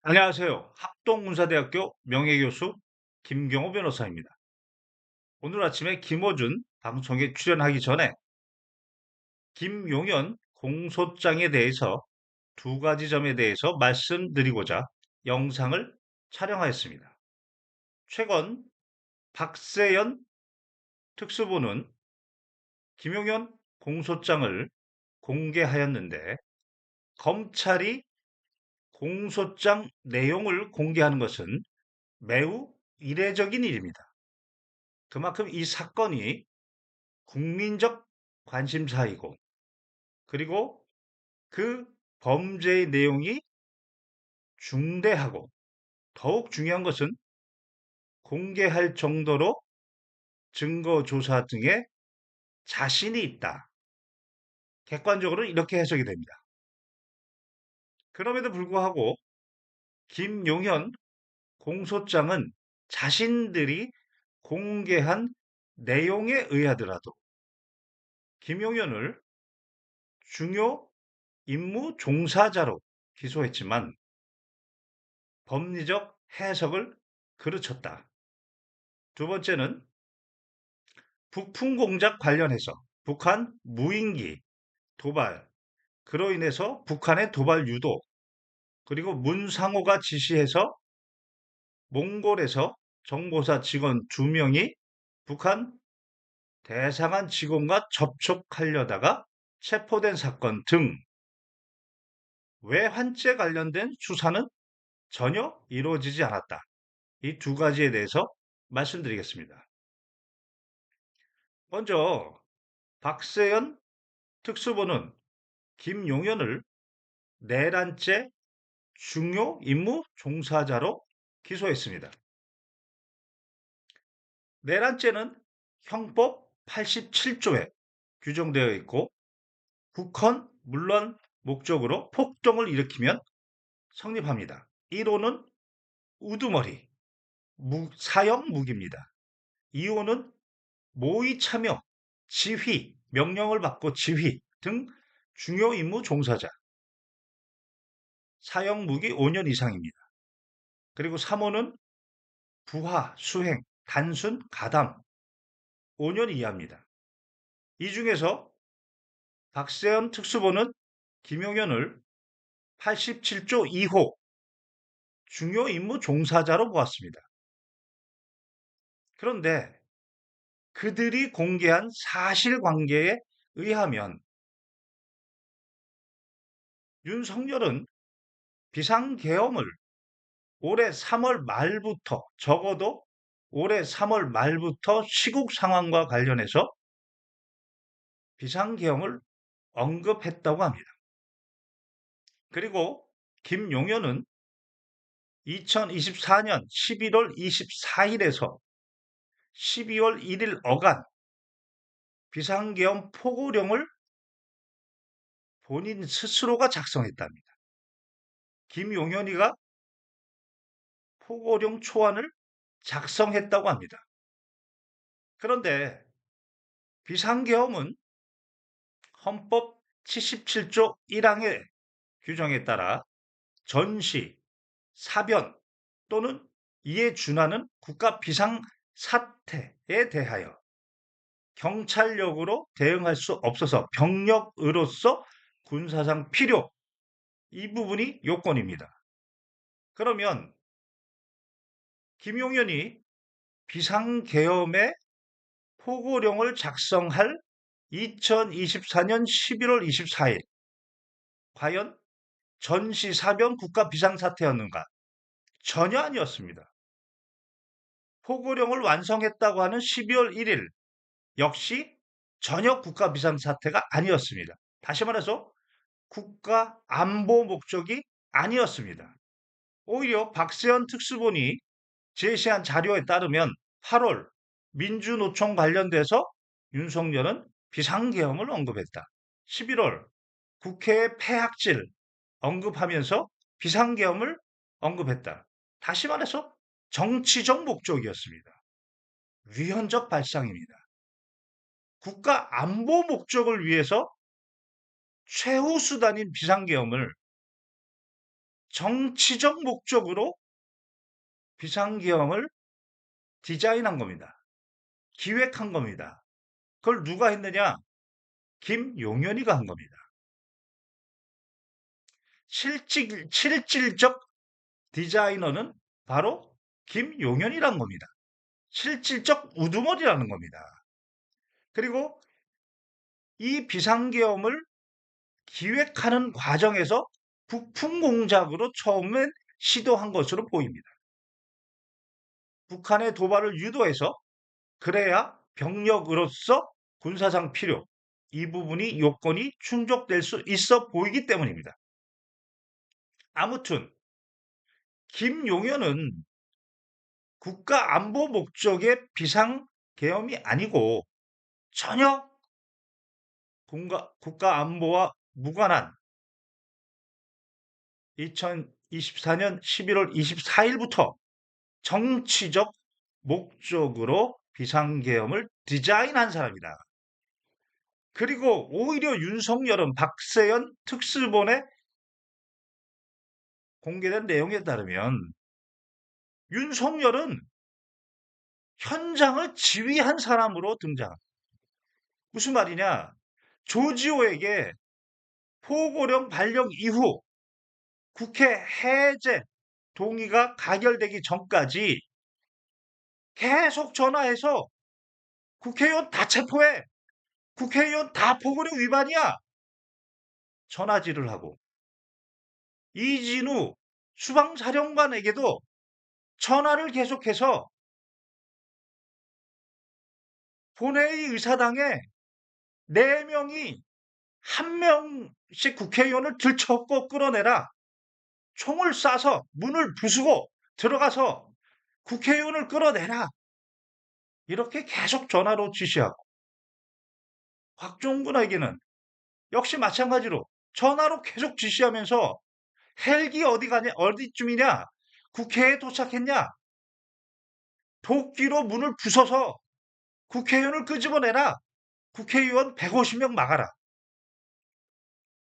안녕하세요. 합동문사대학교 명예교수 김경호 변호사입니다. 오늘 아침에 김어준 방송에 출연하기 전에 김용현 공소장에 대해서 두 가지 점에 대해서 말씀드리고자 영상을 촬영하였습니다. 최근 박세연 특수부는 김용현 공소장을 공개하였는데 검찰이 공소장 내용을 공개하는 것은 매우 이례적인 일입니다. 그만큼 이 사건이 국민적 관심사이고, 그리고 그 범죄의 내용이 중대하고, 더욱 중요한 것은 공개할 정도로 증거 조사 등에 자신이 있다. 객관적으로 이렇게 해석이 됩니다. 그럼에도 불구하고 김용현 공소장은 자신들이 공개한 내용에 의하더라도 김용현을 중요 임무 종사자로 기소했지만 법리적 해석을 그르쳤다. 두 번째는 북풍 공작 관련해서 북한 무인기 도발, 그로 인해서 북한의 도발 유도, 그리고 문상호가 지시해서 몽골에서 정보사 직원 2명이 북한 대상한 직원과 접촉하려다가 체포된 사건 등 외환죄 관련된 수사는 전혀 이루어지지 않았다. 이 두 가지에 대해서 말씀드리겠습니다. 먼저 박세연 특수부는 김용현을 내란죄 중요 임무 종사자로 기소했습니다. 내란죄는 형법 87조에 규정되어 있고 국헌 물론 목적으로 폭동을 일으키면 성립합니다. 1호는 우두머리, 사형 무기입니다. 2호는 모의 참여, 지휘, 명령을 받고 지휘 등 중요 임무 종사자, 사형 무기 5년 이상입니다. 그리고 3호는 부하, 수행, 단순, 가담 5년 이하입니다. 이 중에서 박세현 특수부는 김용현을 87조 2호 중요 임무 종사자로 보았습니다. 그런데 그들이 공개한 사실관계에 의하면 윤석열은 비상계엄을 올해 3월 말부터 적어도 올해 3월 말부터 시국 상황과 관련해서 비상계엄을 언급했다고 합니다. 그리고 김용현은 2024년 11월 24일에서 12월 1일 어간 비상계엄 포고령을 본인 스스로가 작성했답니다. 김용현이가 포고령 초안을 작성했다고 합니다. 그런데 비상계엄은 헌법 77조 1항의 규정에 따라 전시, 사변 또는 이에 준하는 국가 비상사태에 대하여 경찰력으로 대응할 수 없어서 병력으로서 군사상 필요, 이 부분이 요건입니다. 그러면 김용현이 비상계엄의 포고령을 작성할 2024년 11월 24일 과연 전시사변 국가 비상사태였는가? 전혀 아니었습니다. 포고령을 완성했다고 하는 12월 1일 역시 전혀 국가 비상사태가 아니었습니다. 다시 말해서 국가 안보 목적이 아니었습니다. 오히려 박세현 특수본이 제시한 자료에 따르면 8월 민주노총 관련돼서 윤석열은 비상계엄을 언급했다. 11월 국회의 폐악질 언급하면서 비상계엄을 언급했다. 다시 말해서 정치적 목적이었습니다. 위헌적 발상입니다. 국가 안보 목적을 위해서 최후 수단인 비상계엄을 정치적 목적으로 비상계엄을 디자인한 겁니다. 기획한 겁니다. 그걸 누가 했느냐? 김용현이가 한 겁니다. 실질적 디자이너는 바로 김용현이란 겁니다. 실질적 우두머리라는 겁니다. 그리고 이 비상계엄을 기획하는 과정에서 북풍 공작으로 처음에 시도한 것으로 보입니다. 북한의 도발을 유도해서 그래야 병력으로서 군사상 필요, 이 부분이 요건이 충족될 수 있어 보이기 때문입니다. 아무튼 김용현은 국가 안보 목적의 비상 계엄이 아니고 전혀 국가 안보와 무관한 2024년 11월 24일부터 정치적 목적으로 비상계엄을 디자인한 사람이다. 그리고 오히려 윤석열은 박세현 특수본에 공개된 내용에 따르면 윤석열은 현장을 지휘한 사람으로 등장합니다. 무슨 말이냐? 조지호에게 포고령 발령 이후 국회 해제 동의가 가결되기 전까지 계속 전화해서 국회의원 다 체포해. 국회의원 다 포고령 위반이야. 전화질을 하고 이진우 수방사령관에게도 전화를 계속해서 본회의 의사당에 4명이 한 명씩 국회의원을 들쳐업고 끌어내라. 총을 쏴서 문을 부수고 들어가서 국회의원을 끌어내라. 이렇게 계속 전화로 지시하고 곽종근에게는 역시 마찬가지로 전화로 계속 지시하면서 헬기 어디 가냐, 어디쯤이냐, 국회에 도착했냐, 도끼로 문을 부숴서 국회의원을 끄집어내라. 국회의원 150명 막아라.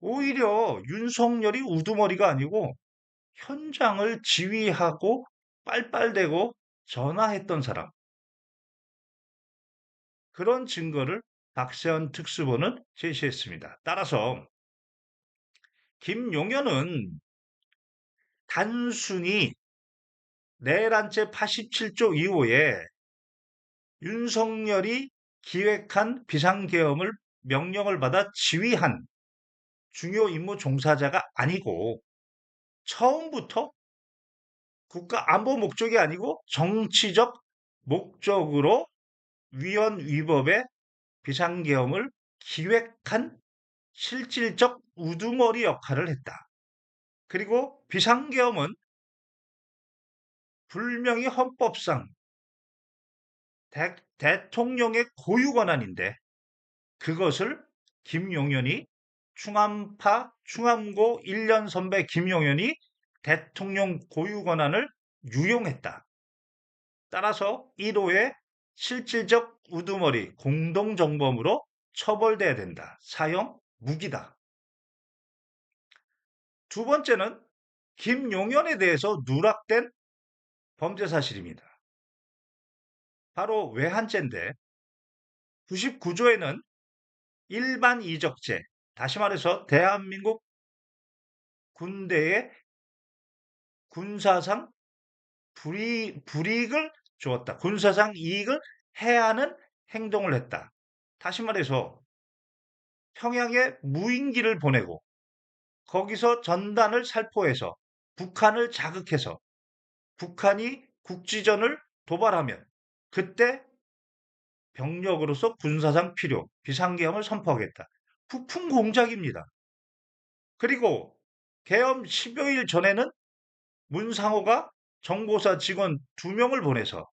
오히려 윤석열이 우두머리가 아니고 현장을 지휘하고 빨빨대고 전화했던 사람. 그런 증거를 박세현 특수본은 제시했습니다. 따라서 김용현은 단순히 내란죄 87조 이후에 윤석열이 기획한 비상계엄을 명령을 받아 지휘한 중요 임무 종사자가 아니고 처음부터 국가 안보 목적이 아니고 정치적 목적으로 위헌 위법의 비상계엄을 기획한 실질적 우두머리 역할을 했다. 그리고 비상계엄은 분명히 헌법상 대통령의 고유 권한인데 그것을 김용현이 충암파 충암고 1년 선배 김용현이 대통령 고유 권한을 유용했다. 따라서 1호의 실질적 우두머리 공동정범으로 처벌돼야 된다. 사형 무기다. 두 번째는 김용현에 대해서 누락된 범죄 사실입니다. 바로 외환죄인데 99조에는 일반 이적죄, 다시 말해서 대한민국 군대의 군사상 불이익을 주었다. 군사상 이익을 해하는 행동을 했다. 다시 말해서 평양에 무인기를 보내고 거기서 전단을 살포해서 북한을 자극해서 북한이 국지전을 도발하면 그때 병력으로서 군사상 필요, 비상계엄을 선포하겠다. 북풍 공작입니다. 그리고 계엄 10여일 전에는 문상호가 정보사 직원 2명을 보내서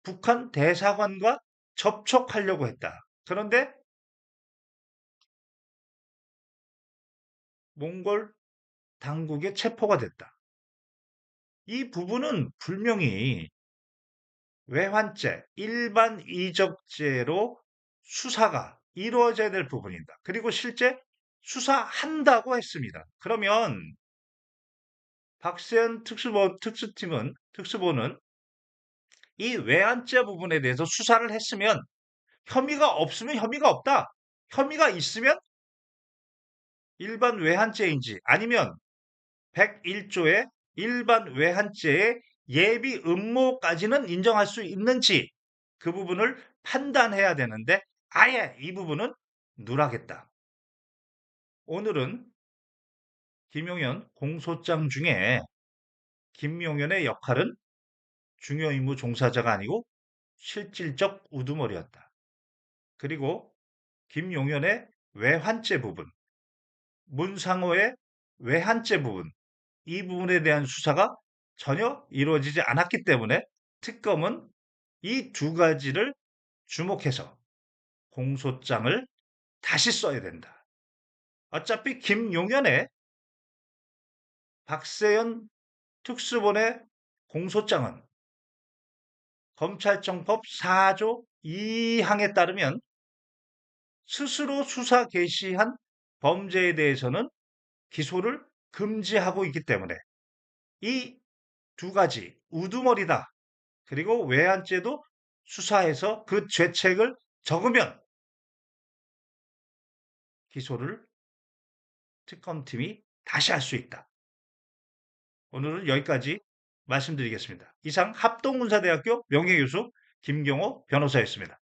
북한 대사관과 접촉하려고 했다. 그런데 몽골 당국에 체포가 됐다. 이 부분은 분명히 외환죄, 일반 이적죄로 수사가 이루어져야 될 부분이다. 그리고 실제 수사한다고 했습니다. 그러면 박세현 특수보는 이 외환죄 부분에 대해서 수사를 했으면 혐의가 없으면 혐의가 없다. 혐의가 있으면 일반 외환죄인지 아니면 101조의 일반 외환죄의 예비 음모까지는 인정할 수 있는지 그 부분을 판단해야 되는데 아예 이 부분은 누락했다. 오늘은 김용현 공소장 중에 김용현의 역할은 중요 임무 종사자가 아니고 실질적 우두머리였다. 그리고 김용현의 외환죄 부분, 문상호의 외환죄 부분, 이 부분에 대한 수사가 전혀 이루어지지 않았기 때문에 특검은 이 두 가지를 주목해서 공소장을 다시 써야 된다. 어차피 김용현의 박세현 특수본의 공소장은 검찰청법 4조 2항에 따르면 스스로 수사 개시한 범죄에 대해서는 기소를 금지하고 있기 때문에 이 두 가지 우두머리다. 그리고 외환죄도 수사해서 그 죄책을 적으면 기소를 특검팀이 다시 할 수 있다. 오늘은 여기까지 말씀드리겠습니다. 이상 합동문사대학교 명예교수 김경호 변호사였습니다.